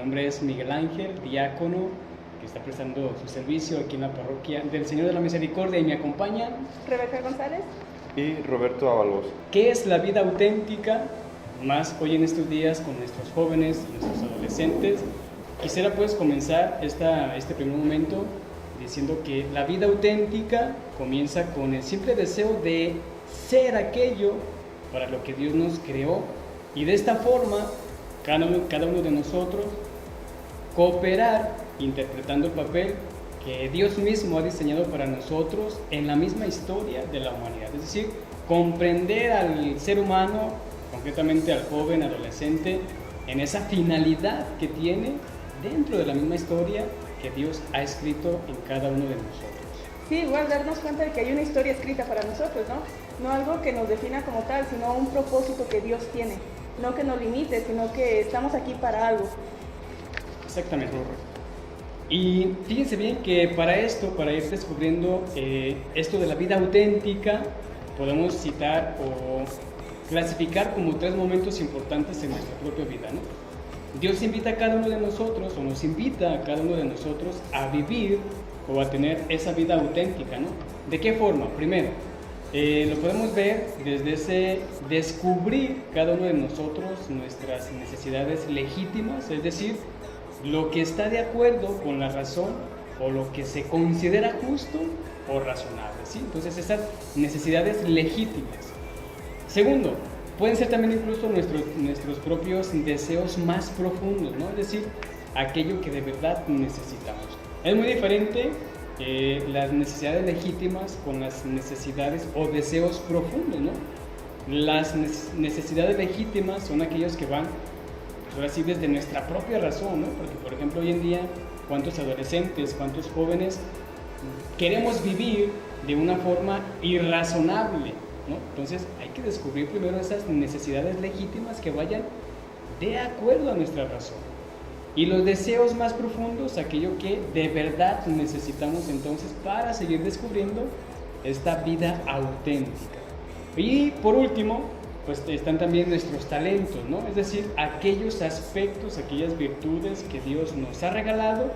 nombre es Miguel Ángel, diácono, que está prestando su servicio aquí en la parroquia del Señor de la Misericordia, y me acompañan Rebeca González y Roberto Ábalos. ¿Qué es la vida auténtica? Más hoy en estos días con nuestros jóvenes, nuestros adolescentes. Quisiera pues comenzar este primer momento diciendo que la vida auténtica comienza con el simple deseo de ser aquello para lo que Dios nos creó, y de esta forma cada uno de nosotros cooperar interpretando el papel que Dios mismo ha diseñado para nosotros en la misma historia de la humanidad. Es decir, comprender al ser humano, concretamente al joven, adolescente, en esa finalidad que tiene dentro de la misma historia que Dios ha escrito en cada uno de nosotros. Sí, igual darnos cuenta de que hay una historia escrita para nosotros, ¿no? No algo que nos defina como tal, sino un propósito que Dios tiene. No que nos limite, sino que estamos aquí para algo. Exactamente. Y fíjense bien que para ir descubriendo esto de la vida auténtica, podemos citar o clasificar como 3 momentos importantes en nuestra propia vida, ¿no? Dios invita a cada uno de nosotros, o nos invita a cada uno de nosotros a vivir o a tener esa vida auténtica, ¿no? ¿De qué forma? Primero, lo podemos ver desde ese descubrir cada uno de nosotros nuestras necesidades legítimas, es decir, lo que está de acuerdo con la razón o lo que se considera justo o razonable, ¿sí? Entonces, esas necesidades legítimas. Segundo, pueden ser también incluso nuestros propios deseos más profundos, ¿no? Es decir, aquello que de verdad necesitamos. Es muy diferente las necesidades legítimas con las necesidades o deseos profundos, ¿no? Las necesidades legítimas son aquellos que van así desde nuestra propia razón, ¿no? Porque, por ejemplo, hoy en día, ¿cuántos adolescentes, cuántos jóvenes queremos vivir de una forma irrazonable, ¿no? Entonces hay que descubrir primero esas necesidades legítimas que vayan de acuerdo a nuestra razón. Y los deseos más profundos, aquello que de verdad necesitamos entonces para seguir descubriendo esta vida auténtica. Y por último, pues están también nuestros talentos, ¿no? Es decir, aquellos aspectos, aquellas virtudes que Dios nos ha regalado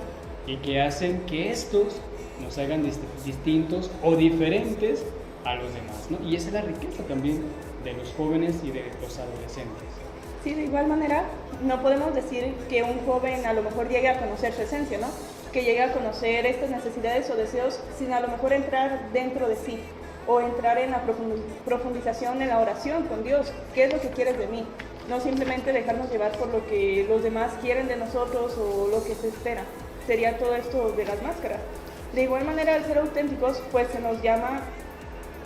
y que hacen que estos nos hagan distintos o diferentes a los demás, ¿no? Y esa es la riqueza también de los jóvenes y de los adolescentes. Sí, de igual manera, no podemos decir que un joven a lo mejor llegue a conocer su esencia, ¿no? Que llegue a conocer estas necesidades o deseos sin a lo mejor entrar dentro de sí o entrar en la profundización en la oración con Dios. ¿Qué es lo que quieres de mí? No simplemente dejarnos llevar por lo que los demás quieren de nosotros o lo que se espera. Sería todo esto de las máscaras. De igual manera, al ser auténticos, pues se nos llama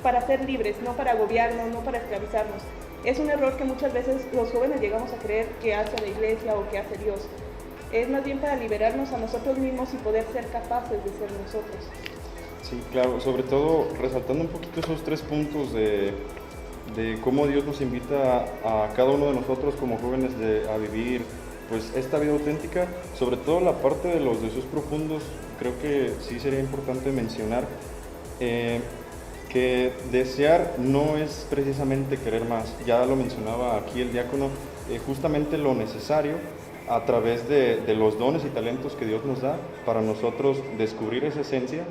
para ser libres, no para agobiarnos, no para esclavizarnos. Es un error que muchas veces los jóvenes llegamos a creer que hace la iglesia o que hace Dios. Es más bien para liberarnos a nosotros mismos y poder ser capaces de ser nosotros. Sí, claro, sobre todo resaltando un poquito esos 3 puntos de cómo Dios nos invita a cada uno de nosotros como jóvenes a vivir pues esta vida auténtica, sobre todo la parte de los deseos profundos. Creo que sí sería importante mencionar que desear no es precisamente querer más. Ya lo mencionaba aquí el diácono, justamente lo necesario a través de los dones y talentos que Dios nos da para nosotros descubrir esa esencia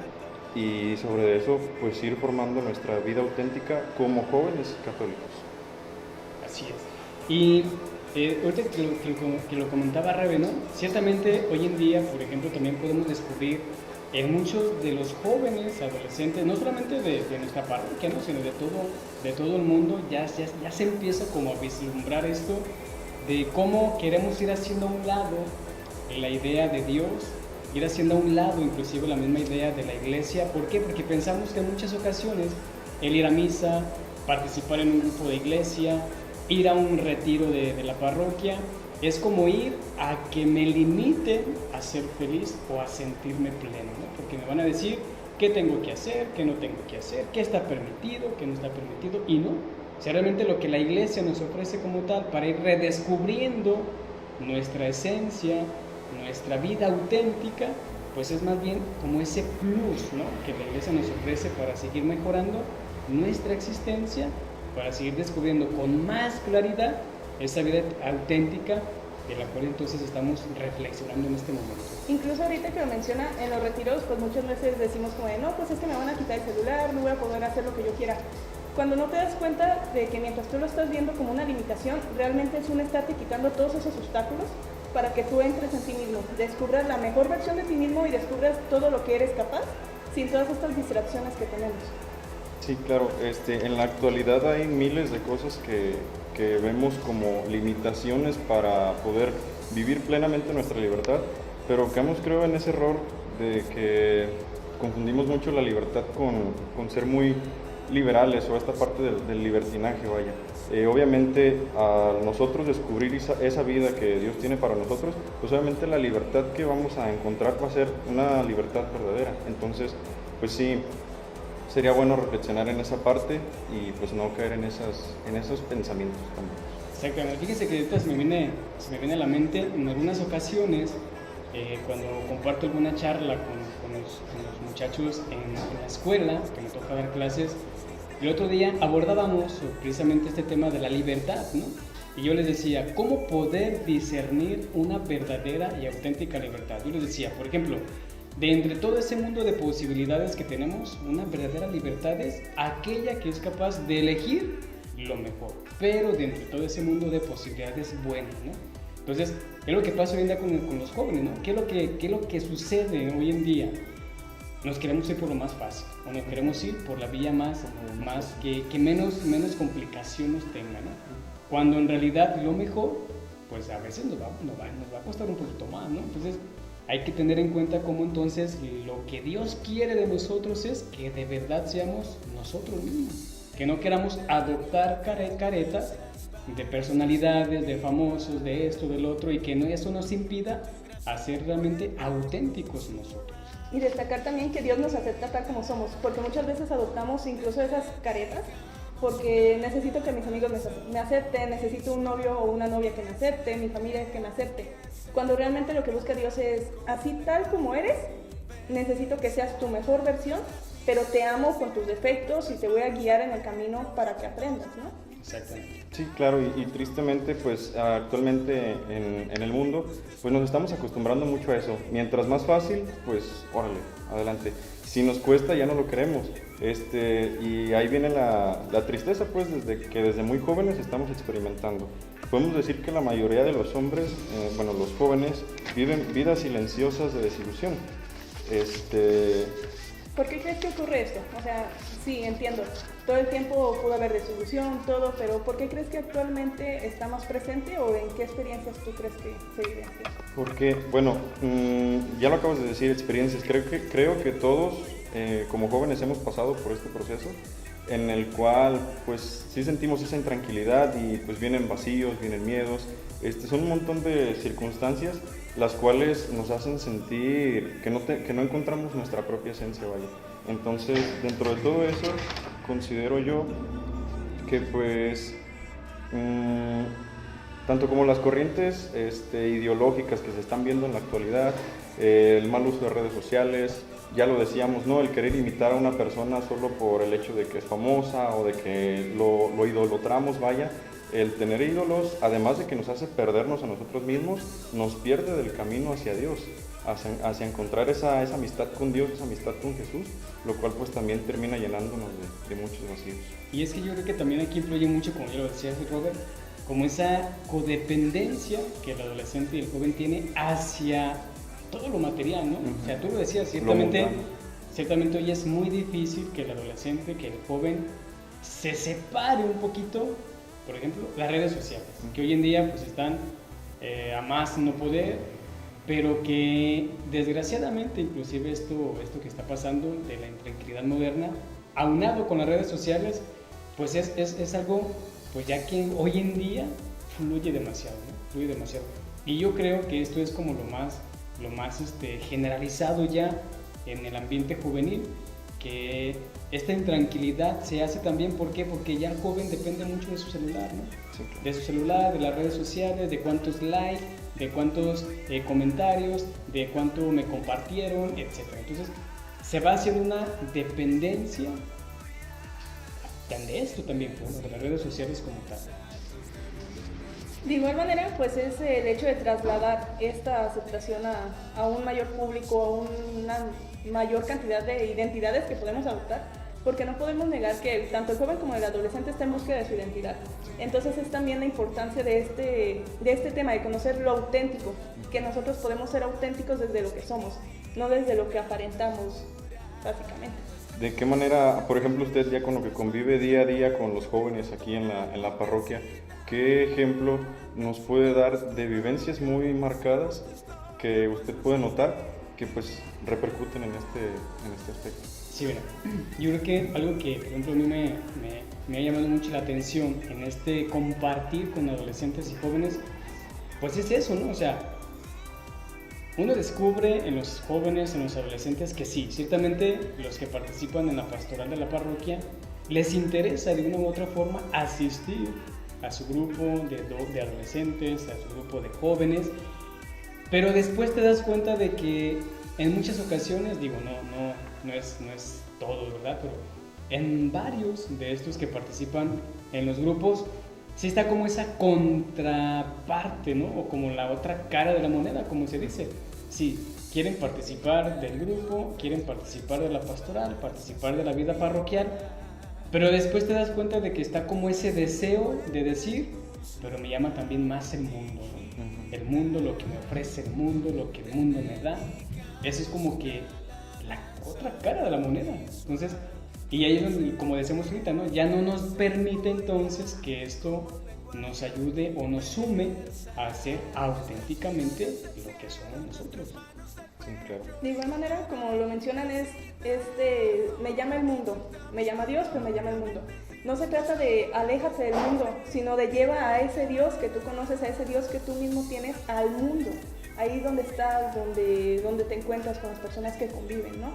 y sobre eso pues ir formando nuestra vida auténtica como jóvenes católicos. Así es. Y ahorita que lo comentaba Rebe, ¿no? Ciertamente hoy en día, por ejemplo, también podemos descubrir en muchos de los jóvenes, adolescentes, no solamente de nuestra parroquia, ¿no? Sino de todo el mundo, ya se empieza como a vislumbrar esto de cómo queremos ir haciendo a un lado la idea de Dios, ir haciendo a un lado inclusive la misma idea de la iglesia. ¿Por qué? Porque pensamos que en muchas ocasiones el ir a misa, participar en un grupo de iglesia, ir a un retiro de la parroquia, es como ir a que me limiten a ser feliz o a sentirme pleno, ¿no? Porque me van a decir qué tengo que hacer, qué no tengo que hacer, qué está permitido, qué no está permitido, y no. O sea, realmente lo que la iglesia nos ofrece como tal para ir redescubriendo nuestra esencia, nuestra vida auténtica, pues es más bien como ese plus, ¿no?, que la iglesia nos ofrece para seguir mejorando nuestra existencia, para seguir descubriendo con más claridad esa vida auténtica de la cual entonces estamos reflexionando en este momento. Incluso ahorita que lo menciona, en los retiros, pues muchas veces decimos como de, no, pues es que me van a quitar el celular, no voy a poder hacer lo que yo quiera. Cuando no te das cuenta de que mientras tú lo estás viendo como una limitación, realmente es un estarte quitando todos esos obstáculos para que tú entres en ti mismo, descubras la mejor versión de ti mismo y descubras todo lo que eres capaz sin todas estas distracciones que tenemos. Sí, claro, en la actualidad hay miles de cosas que vemos como limitaciones para poder vivir plenamente nuestra libertad, pero caemos, creo, en ese error de que confundimos mucho la libertad con ser muy liberales o esta parte del libertinaje, vaya. Obviamente, al nosotros descubrir esa vida que Dios tiene para nosotros, pues obviamente la libertad que vamos a encontrar va a ser una libertad verdadera. Entonces, pues sí, sería bueno reflexionar en esa parte y pues no caer en esos pensamientos también. Exactamente. Fíjense que ahorita se me viene a la mente en algunas ocasiones, cuando comparto alguna charla con los muchachos en la escuela, que me toca dar clases. El otro día abordábamos precisamente este tema de la libertad, ¿no? Y yo les decía, ¿cómo poder discernir una verdadera y auténtica libertad? Yo les decía, por ejemplo, de entre todo ese mundo de posibilidades que tenemos, una verdadera libertad es aquella que es capaz de elegir lo mejor, pero de entre todo ese mundo de posibilidades buenas, ¿no? Entonces, es lo que pasa hoy en día con los jóvenes, ¿no? ¿Qué es lo que sucede hoy en día? Nos queremos ir por lo más fácil, o nos queremos ir por la vía más que menos complicaciones tenga, ¿no? Cuando en realidad lo mejor, pues a veces nos va a costar un poquito más, ¿no? Entonces hay que tener en cuenta cómo entonces lo que Dios quiere de nosotros es que de verdad seamos nosotros mismos, que no queramos adoptar caretas de personalidades, de famosos, de esto, del otro, y que eso nos impida a ser realmente auténticos nosotros. Y destacar también que Dios nos acepta tal como somos, porque muchas veces adoptamos incluso esas caretas, porque necesito que mis amigos me acepten, necesito un novio o una novia que me acepte, mi familia que me acepte, cuando realmente lo que busca Dios es, así tal como eres, necesito que seas tu mejor versión, pero te amo con tus defectos y te voy a guiar en el camino para que aprendas, ¿no? Exactamente. Sí, claro, y tristemente, pues actualmente en el mundo, pues nos estamos acostumbrando mucho a eso. Mientras más fácil, pues órale, adelante. Si nos cuesta, ya no lo queremos. Y ahí viene la tristeza, pues, desde muy jóvenes estamos experimentando. Podemos decir que la mayoría de los hombres, los jóvenes, viven vidas silenciosas de desilusión. ¿Por qué crees que ocurre esto? O sea, sí, entiendo, todo el tiempo pudo haber desilusión, todo, pero ¿por qué crees que actualmente está más presente o en qué experiencias tú crees que se evidencia? Porque, ya lo acabas de decir, experiencias. Creo que todos, como jóvenes, hemos pasado por este proceso en el cual, pues, sí sentimos esa intranquilidad y, pues, vienen vacíos, vienen miedos. Son un montón de circunstancias las cuales nos hacen sentir que no encontramos nuestra propia esencia, vaya. Entonces, dentro de todo eso, considero yo que, pues, tanto como las corrientes ideológicas que se están viendo en la actualidad, el mal uso de redes sociales, ya lo decíamos, ¿no? El querer imitar a una persona solo por el hecho de que es famosa o de que lo idolatramos, vaya. El tener ídolos, además de que nos hace perdernos a nosotros mismos, nos pierde del camino hacia Dios, hacia encontrar esa amistad con Dios, esa amistad con Jesús, lo cual pues también termina llenándonos de muchos vacíos. Y es que yo creo que también aquí influye mucho, como ya lo decía Robert, como esa codependencia que el adolescente y el joven tiene hacia todo lo material, ¿no? O sea, tú lo decías, ciertamente hoy es muy difícil que el adolescente, que el joven se separe un poquito. Por ejemplo, las redes sociales, que hoy en día pues están a más no poder, pero que desgraciadamente inclusive esto que está pasando de la intranquilidad moderna, aunado con las redes sociales, pues es algo pues ya que hoy en día fluye demasiado, ¿no? Fluye demasiado. Y yo creo que esto es como lo más generalizado ya en el ambiente juvenil, que esta intranquilidad se hace también, ¿por qué? Porque ya el joven depende mucho de su celular, ¿no? Sí, claro. De su celular, de las redes sociales, de cuántos likes, de cuántos comentarios, de cuánto me compartieron, etc. Entonces, se va haciendo una dependencia de esto también, ¿no? De las redes sociales como tal. De igual manera, pues es el hecho de trasladar esta aceptación a un mayor público, a una mayor cantidad de identidades que podemos adoptar, porque no podemos negar que tanto el joven como el adolescente está en búsqueda de su identidad. Entonces es también la importancia de este tema, de conocer lo auténtico, que nosotros podemos ser auténticos desde lo que somos, no desde lo que aparentamos, básicamente. ¿De qué manera, por ejemplo, usted ya con lo que convive día a día con los jóvenes aquí en la parroquia, qué ejemplo nos puede dar de vivencias muy marcadas que usted puede notar que pues repercuten en este aspecto? Sí, bueno, yo creo que algo que, por ejemplo, a mí me ha llamado mucho la atención en este compartir con adolescentes y jóvenes, pues es eso, ¿no? O sea, uno descubre en los jóvenes, en los adolescentes, que sí, ciertamente los que participan en la pastoral de la parroquia les interesa de una u otra forma asistir a su grupo de adolescentes, a su grupo de jóvenes, pero después te das cuenta de que en muchas ocasiones, digo, no es todo, ¿verdad? Pero en varios de estos que participan en los grupos, sí está como esa contraparte, ¿no? O como la otra cara de la moneda, como se dice. Sí, quieren participar del grupo, quieren participar de la pastoral, participar de la vida parroquial, pero después te das cuenta de que está como ese deseo de decir, pero me llama también más el mundo, ¿no? El mundo, lo que me ofrece el mundo, lo que el mundo me da. Eso es como que la otra cara de la moneda. Entonces, y ahí es donde, como decimos ahorita, ¿no? Ya no nos permite entonces que esto nos ayude o nos sume a ser auténticamente lo que somos nosotros. Sí, claro. De igual manera, como lo mencionan, me llama el mundo, me llama Dios, pero me llama el mundo. No se trata de aléjate del mundo, sino de lleva a ese Dios que tú conoces, a ese Dios que tú mismo tienes al mundo. Ahí donde estás, donde te encuentras con las personas que conviven, ¿no?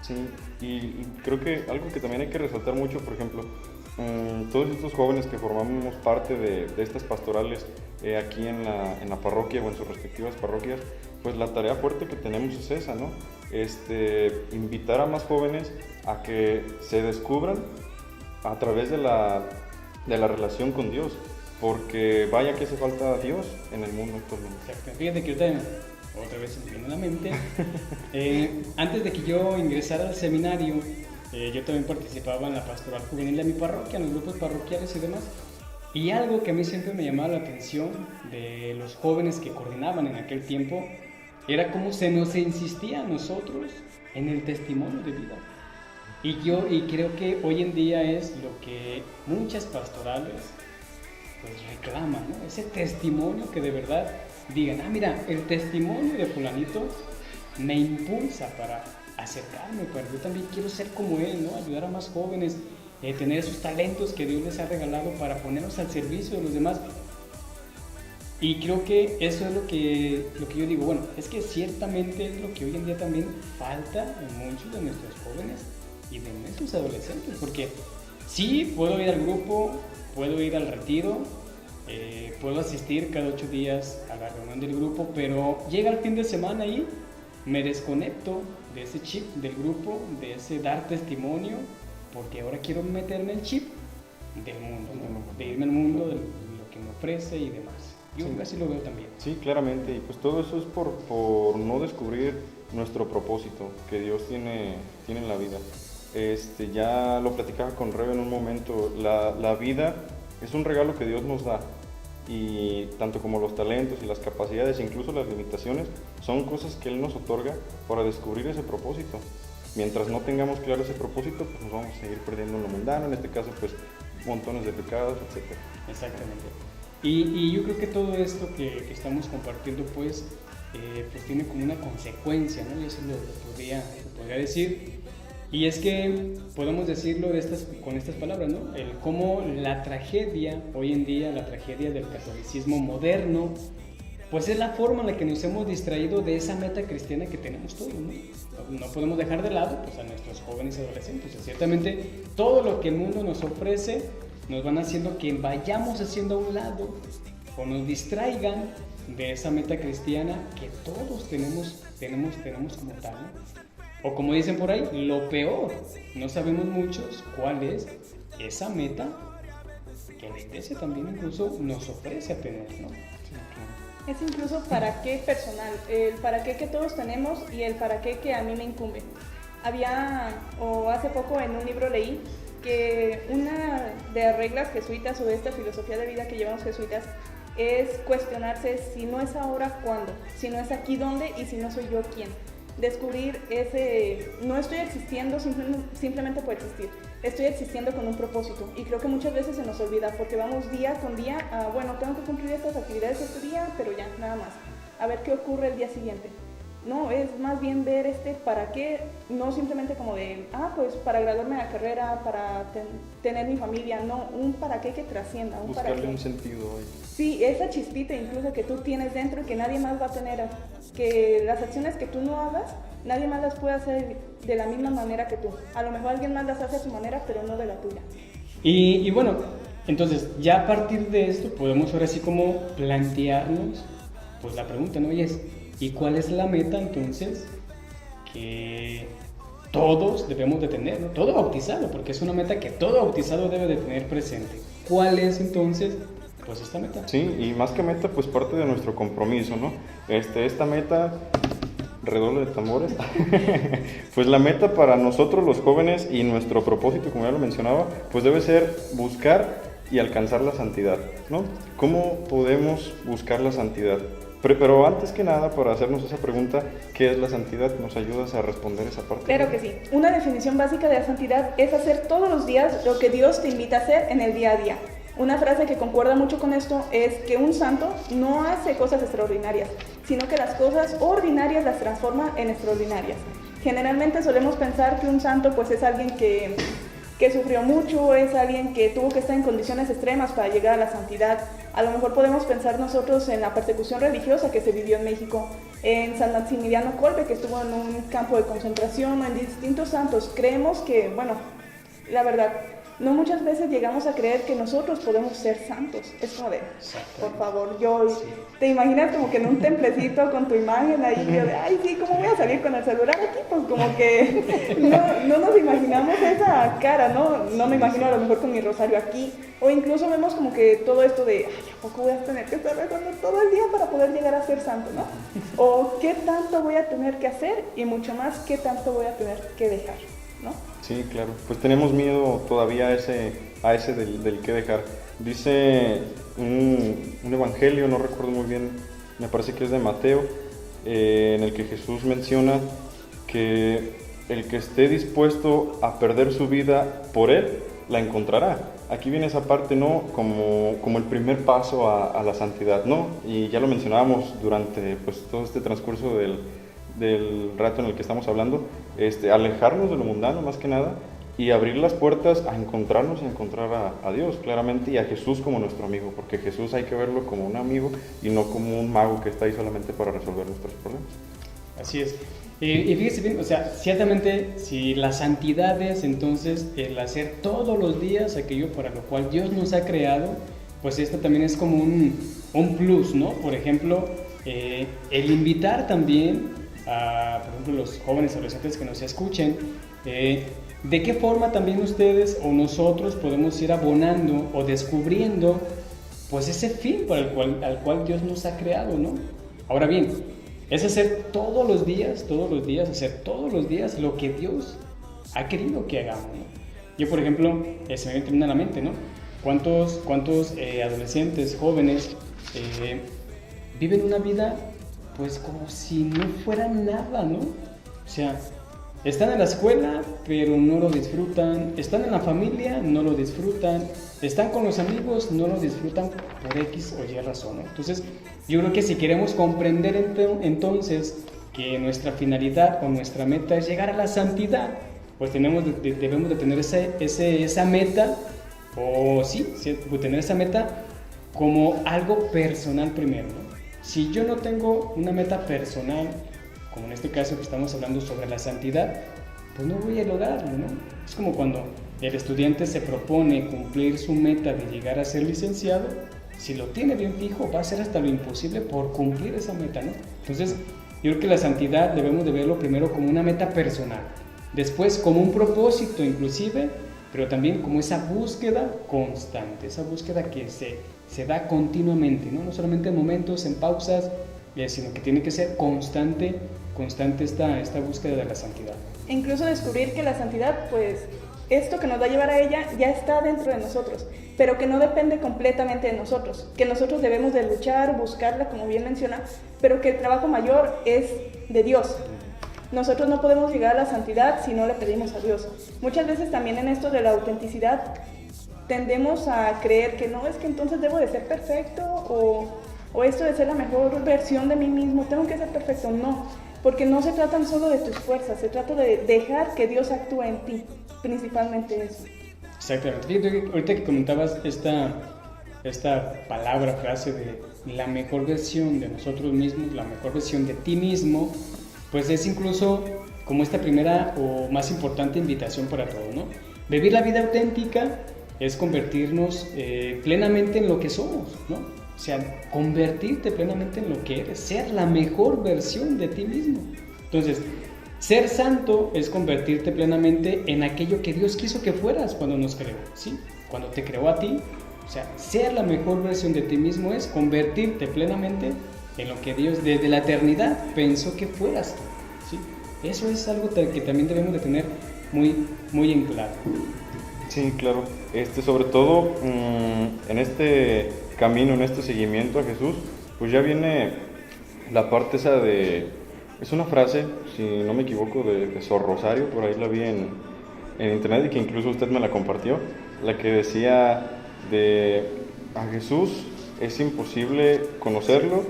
Sí, y creo que algo que también hay que resaltar mucho, por ejemplo, todos estos jóvenes que formamos parte de estas pastorales aquí en la parroquia o en sus respectivas parroquias, pues la tarea fuerte que tenemos es esa, ¿no? Invitar a más jóvenes a que se descubran a través de la relación con Dios, porque vaya que hace falta Dios en el mundo actualmente. Exacto. Fíjate que ahorita otra vez se me viene a la mente. Antes de que yo ingresara al seminario, yo también participaba en la pastoral juvenil de mi parroquia, en los grupos parroquiales y demás. Y algo que a mí siempre me llamaba la atención de los jóvenes que coordinaban en aquel tiempo era cómo se nos insistía a nosotros en el testimonio de vida. Y creo que hoy en día es lo que muchas pastorales pues reclaman, ¿no? Ese testimonio que de verdad digan, mira, el testimonio de fulanito me impulsa para acercarme, pero yo también quiero ser como él, ¿no? Ayudar a más jóvenes, tener esos talentos que Dios les ha regalado para ponerlos al servicio de los demás. Y creo que eso es lo que yo digo, bueno, es que ciertamente es lo que hoy en día también falta en muchos de nuestros jóvenes y de nuestros adolescentes, porque sí, puedo ir al grupo, puedo ir al retiro, puedo asistir cada 8 días a la reunión del grupo, pero llega el fin de semana y me desconecto de ese chip del grupo, de ese dar testimonio, porque ahora quiero meterme el chip del mundo, ¿no? De irme al mundo, de lo que me ofrece y demás. Yo así lo veo también. Sí, claramente, y pues todo eso es por no descubrir nuestro propósito que Dios tiene en la vida. Ya lo platicaba con Rebe en un momento, la vida es un regalo que Dios nos da, y tanto como los talentos y las capacidades, incluso las limitaciones, son cosas que Él nos otorga para descubrir ese propósito. Mientras no tengamos claro ese propósito, pues nos vamos a seguir perdiendo en lo mundano, en este caso pues montones de pecados, etc. Exactamente. Y yo creo que todo esto que estamos compartiendo pues tiene como una consecuencia, ¿no? Y eso lo podría decir. Y es que podemos decirlo con estas palabras, ¿no? El cómo la tragedia, hoy en día, la tragedia del catolicismo moderno, pues es la forma en la que nos hemos distraído de esa meta cristiana que tenemos todos, ¿no? No podemos dejar de lado pues, a nuestros jóvenes y adolescentes. O sea, ciertamente todo lo que el mundo nos ofrece nos van haciendo que vayamos haciendo a un lado o nos distraigan de esa meta cristiana que todos tenemos como tal, ¿no? O como dicen por ahí, lo peor, no sabemos muchos cuál es esa meta que la iglesia también incluso nos ofrece a tener, ¿no? Es incluso para qué personal, el para qué que todos tenemos y el para qué que a mí me incumbe. Hace poco en un libro leí que una de las reglas jesuitas o de esta filosofía de vida que llevamos jesuitas es cuestionarse si no es ahora, ¿cuándo? Si no es aquí, ¿dónde? Y si no soy yo, ¿quién? Descubrir no estoy existiendo simplemente por existir, estoy existiendo con un propósito, y creo que muchas veces se nos olvida porque vamos día con día a, bueno, tengo que cumplir estas actividades este día, pero ya, nada más, a ver qué ocurre el día siguiente. No, es más bien ver para qué, no simplemente como de, pues para graduarme de la carrera, para tener mi familia, no, un para qué que trascienda, un para qué. Buscarle un sentido hoy. Sí, esa chispita incluso que tú tienes dentro y que nadie más va a tener, que las acciones que tú no hagas, nadie más las puede hacer de la misma manera que tú. A lo mejor alguien más las hace a su manera, pero no de la tuya. Y bueno, entonces ya a partir de esto podemos ahora sí como plantearnos pues la pregunta, ¿no? Y es, ¿y cuál es la meta entonces que todos debemos de tener, ¿no? Todo bautizado, porque es una meta que todo bautizado debe de tener presente. ¿Cuál es entonces pues esta meta? Sí, y más que meta, pues parte de nuestro compromiso, ¿no? Esta meta, redoble de tambores, pues la meta para nosotros los jóvenes y nuestro propósito, como ya lo mencionaba, pues debe ser buscar y alcanzar la santidad, ¿no? ¿Cómo podemos buscar la santidad? Pero antes que nada, para hacernos esa pregunta, ¿qué es la santidad? ¿Nos ayudas a responder esa parte? Claro que sí. Una definición básica de la santidad es hacer todos los días lo que Dios te invita a hacer en el día a día. Una frase que concuerda mucho con esto es que un santo no hace cosas extraordinarias, sino que las cosas ordinarias las transforma en extraordinarias. Generalmente solemos pensar que un santo pues es alguien que sufrió mucho, es alguien que tuvo que estar en condiciones extremas para llegar a la santidad. A lo mejor podemos pensar nosotros en la persecución religiosa que se vivió en México, en San Maximiliano Kolbe, que estuvo en un campo de concentración, o en distintos santos. Creemos que, bueno, la verdad, no muchas veces llegamos a creer que nosotros podemos ser santos. Es como de, por favor, te imaginas como que en un templecito con tu imagen ahí, yo de, ay, sí, ¿cómo voy a salir con el celular aquí? Pues como que no nos imaginamos esa cara, no me imagino a lo mejor con mi rosario aquí, o incluso vemos como que todo esto de, ay, ¿a poco voy a tener que estar rezando todo el día para poder llegar a ser santo, no? O ¿qué tanto voy a tener que hacer? Y mucho más, ¿qué tanto voy a tener que dejar, no? Sí, claro. Pues tenemos miedo todavía a ese del que dejar. Dice un evangelio, no recuerdo muy bien, me parece que es de Mateo, en el que Jesús menciona que el que esté dispuesto a perder su vida por Él, la encontrará. Aquí viene esa parte, ¿no? Como el primer paso a la santidad, ¿no? Y ya lo mencionábamos durante pues, todo este transcurso del rato en el que estamos hablando, alejarnos de lo mundano más que nada y abrir las puertas a encontrarnos y a encontrar a Dios claramente y a Jesús como nuestro amigo, porque Jesús hay que verlo como un amigo y no como un mago que está ahí solamente para resolver nuestros problemas. Así es. Y fíjese bien, o sea, ciertamente si la santidad es entonces el hacer todos los días aquello para lo cual Dios nos ha creado, pues esto también es como un plus, ¿no? Por ejemplo, el invitar también a, por ejemplo, los jóvenes adolescentes que nos escuchen, de qué forma también ustedes o nosotros podemos ir abonando o descubriendo pues ese fin al cual Dios nos ha creado, ¿no? Ahora bien, es hacer todos los días lo que Dios ha querido que hagamos, ¿no? Yo, por ejemplo, se me viene a la mente, ¿no? ¿Cuántos adolescentes, jóvenes viven una vida pues como si no fuera nada, ¿no? O sea, están en la escuela, pero no lo disfrutan, están en la familia, no lo disfrutan, están con los amigos, no lo disfrutan por X o Y razón, ¿no? Entonces, yo creo que si queremos comprender entonces que nuestra finalidad o nuestra meta es llegar a la santidad, pues debemos de tener esa meta, o sí, tener esa meta como algo personal primero, ¿no? Si yo no tengo una meta personal, como en este caso que estamos hablando sobre la santidad, pues no voy a lograrlo, ¿no? Es como cuando el estudiante se propone cumplir su meta de llegar a ser licenciado, si lo tiene bien fijo, va a hacer hasta lo imposible por cumplir esa meta, ¿no? Entonces, yo creo que la santidad debemos de verlo primero como una meta personal, después como un propósito inclusive, pero también como esa búsqueda constante, esa búsqueda que se da continuamente, ¿no? No solamente en momentos, en pausas, sino que tiene que ser constante esta búsqueda de la santidad. E incluso descubrir que la santidad, pues, esto que nos va a llevar a ella ya está dentro de nosotros, pero que no depende completamente de nosotros, que nosotros debemos de luchar, buscarla, como bien menciona, pero que el trabajo mayor es de Dios. Nosotros no podemos llegar a la santidad si no le pedimos a Dios. Muchas veces también en esto de la autenticidad tendemos a creer que no, es que entonces debo de ser perfecto o esto de ser la mejor versión de mí mismo, tengo que ser perfecto. No, porque no se trata solo de tus fuerzas, se trata de dejar que Dios actúe en ti, principalmente eso. Exactamente. Fíjate, ahorita que comentabas esta palabra, frase de la mejor versión de nosotros mismos, la mejor versión de ti mismo, pues es incluso como esta primera o más importante invitación para todos, ¿no? Vivir la vida auténtica es convertirnos plenamente en lo que somos, ¿no? O sea, convertirte plenamente en lo que eres, ser la mejor versión de ti mismo. Entonces, ser santo es convertirte plenamente en aquello que Dios quiso que fueras cuando nos creó, ¿sí? Cuando te creó a ti, o sea, ser la mejor versión de ti mismo es convertirte plenamente en lo que Dios desde la eternidad pensó que fueras tú, ¿sí? Eso es algo que también debemos de tener muy en claro. Sí, claro. Sobre todo en este camino, en este seguimiento a Jesús, pues ya viene la parte esa de... Es una frase, si no me equivoco, de Sor Rosario, por ahí la vi en internet y que incluso usted me la compartió, la que decía a Jesús es imposible conocerlo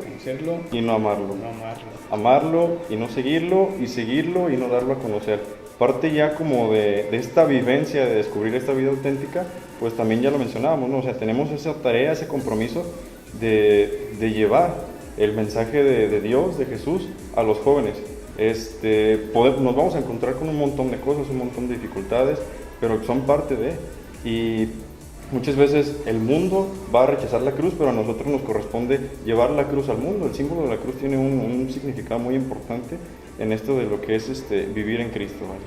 y no amarlo. Amarlo y no seguirlo, y seguirlo y no darlo a conocer. Parte ya como de esta vivencia, de descubrir esta vida auténtica, pues también ya lo mencionábamos, ¿no? O sea, tenemos esa tarea, ese compromiso de llevar el mensaje de Dios, de Jesús, a los jóvenes. Nos vamos a encontrar con un montón de cosas, un montón de dificultades, pero son parte de... Y muchas veces el mundo va a rechazar la cruz, pero a nosotros nos corresponde llevar la cruz al mundo. El símbolo de la cruz tiene un significado muy importante en esto de lo que es vivir en Cristo, ¿vale?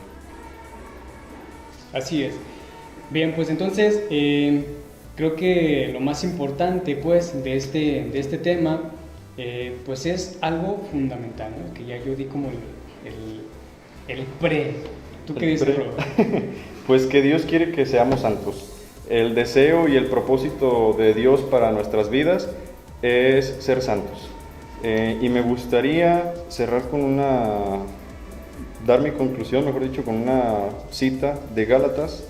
Así es. Bien, pues entonces creo que lo más importante pues de este tema pues es algo fundamental, ¿no? Que ya yo di como el pre. ¿Tú qué dices, Rob? Pues que Dios quiere que seamos santos. El deseo y el propósito de Dios para nuestras vidas es ser santos. Y me gustaría cerrar dar mi conclusión, mejor dicho, con una cita de Gálatas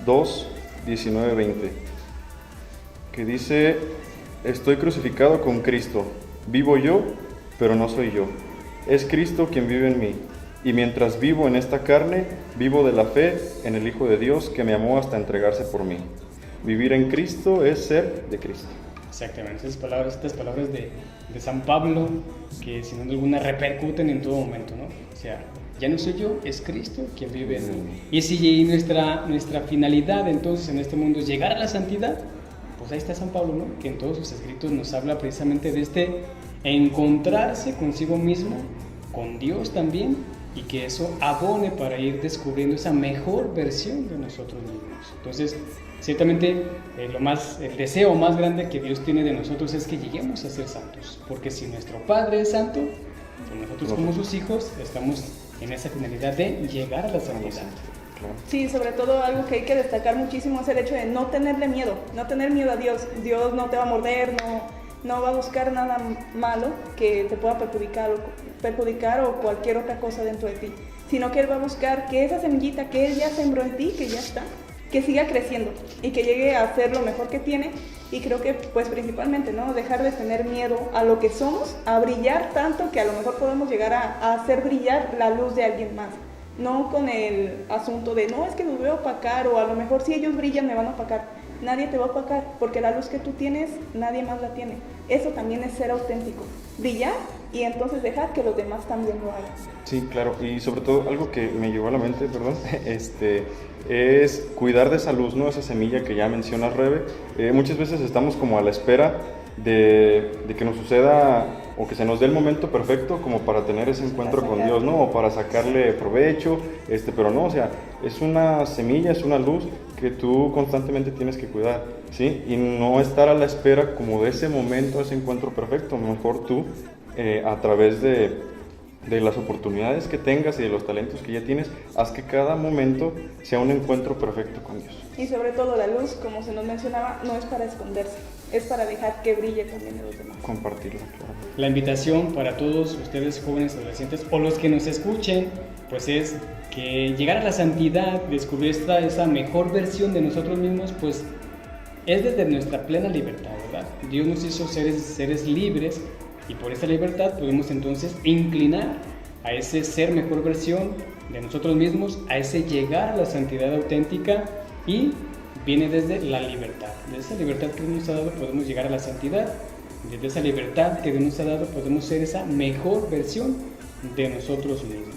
2, 19, 20, que dice: estoy crucificado con Cristo, vivo yo, pero no soy yo, es Cristo quien vive en mí, y mientras vivo en esta carne, vivo de la fe en el Hijo de Dios que me amó hasta entregarse por mí. Vivir en Cristo es ser de Cristo. Exactamente, estas palabras de San Pablo, que sin duda alguna repercuten en todo momento, ¿no? O sea, ya no soy yo, es Cristo quien vive en mí. Y si nuestra finalidad entonces en este mundo es llegar a la santidad, pues ahí está San Pablo, ¿no? Que en todos sus escritos nos habla precisamente de encontrarse consigo mismo, con Dios también, y que eso abone para ir descubriendo esa mejor versión de nosotros mismos. Entonces, ciertamente el deseo más grande que Dios tiene de nosotros es que lleguemos a ser santos, porque si nuestro Padre es santo, pues nosotros como sus hijos estamos en esa finalidad de llegar a la santidad. Sí, sobre todo algo que hay que destacar muchísimo es el hecho de no tenerle miedo, no tener miedo a Dios. Dios no te va a morder, no va a buscar nada malo que te pueda perjudicar o cualquier otra cosa dentro de ti, sino que Él va a buscar que esa semillita que Él ya sembró en ti, que ya está, que siga creciendo y que llegue a ser lo mejor que tiene. Y creo que pues principalmente, ¿no? Dejar de tener miedo a lo que somos, a brillar tanto que a lo mejor podemos llegar a hacer brillar la luz de alguien más. No con el asunto de, no, es que los voy a opacar, o a lo mejor si ellos brillan me van a opacar. Nadie te va a opacar, porque la luz que tú tienes, nadie más la tiene. Eso también es ser auténtico. Brillar y entonces dejar que los demás también lo hagan. Sí, claro. Y sobre todo, algo que me llegó a la mente, perdón, es cuidar de esa luz, ¿no? Esa semilla que ya mencionas, Rebe. Muchas veces estamos como a la espera de que nos suceda o que se nos dé el momento perfecto como para tener ese encuentro con Dios, ¿no? O para sacarle provecho, pero no, o sea, es una semilla, es una luz que tú constantemente tienes que cuidar, ¿sí? Y no estar a la espera como de ese momento, ese encuentro perfecto. Mejor tú, a través de las oportunidades que tengas y de los talentos que ya tienes, haz que cada momento sea un encuentro perfecto con Dios. Y sobre todo la luz, como se nos mencionaba, no es para esconderse, es para dejar que brille también en los demás. Compartirla, claro. La invitación para todos ustedes jóvenes adolescentes o los que nos escuchen, pues es que llegar a la santidad, descubrir esa mejor versión de nosotros mismos, pues es desde nuestra plena libertad, ¿verdad? Dios nos hizo seres libres y por esa libertad podemos entonces inclinar a ese ser mejor versión de nosotros mismos, a ese llegar a la santidad auténtica, y viene desde la libertad. De esa libertad que Dios nos ha dado podemos llegar a la santidad. Desde esa libertad que Dios nos ha dado podemos ser esa mejor versión de nosotros mismos.